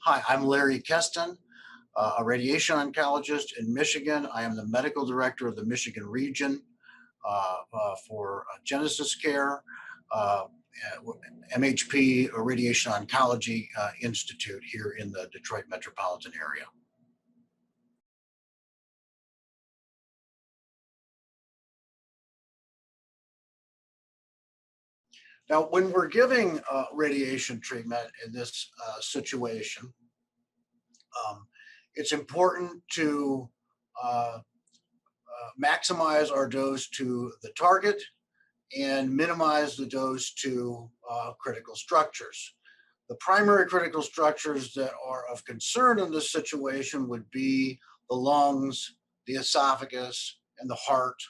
Hi, I'm Larry Kestin, a radiation oncologist in Michigan. I am the medical director of the Michigan region for Genesis Care, uh, MHP Radiation Oncology Institute here in the Detroit metropolitan area. Now, when we're giving radiation treatment in this situation, it's important to maximize our dose to the target and minimize the dose to critical structures. The primary critical structures that are of concern in this situation would be the lungs, the esophagus, and the heart,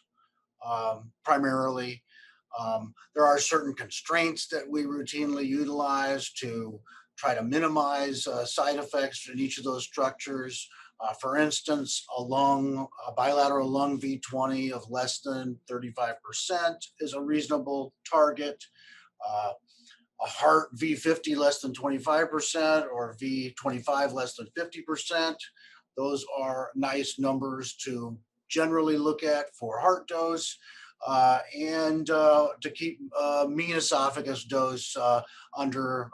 primarily. There are certain constraints that we routinely utilize to try to minimize side effects in each of those structures. For instance, a bilateral lung V20 of less than 35% is a reasonable target. A heart V50 less than 25% or V25 less than 50%. Those are nice numbers to generally look at for heart dose. And to keep mean esophagus dose under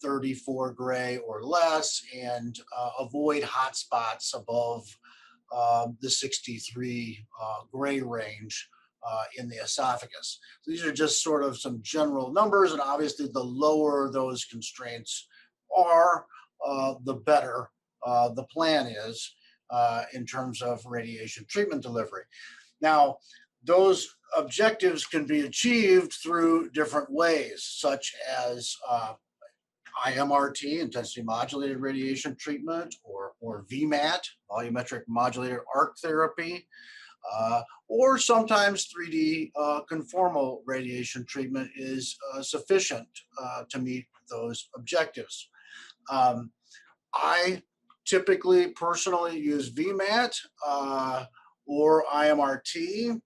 34 gray or less, and avoid hot spots above the 63 gray range in the esophagus. So these are just sort of some general numbers, and obviously the lower those constraints are, the better the plan is in terms of radiation treatment delivery. Now, those objectives can be achieved through different ways, such as IMRT, intensity modulated radiation treatment, or VMAT, volumetric modulated arc therapy, or sometimes 3D conformal radiation treatment is sufficient to meet those objectives. I typically personally use VMAT or IMRT.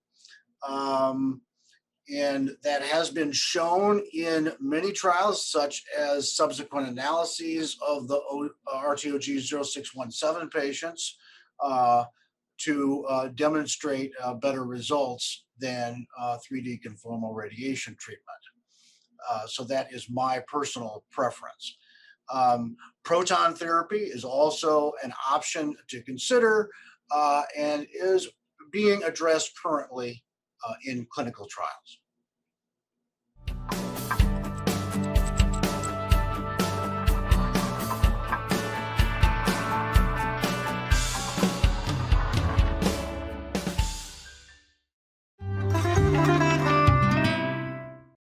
And that has been shown in many trials, such as subsequent analyses of the RTOG 0617 patients to demonstrate better results than 3D conformal radiation treatment. So that is my personal preference. Proton therapy is also an option to consider and is being addressed currently in clinical trials.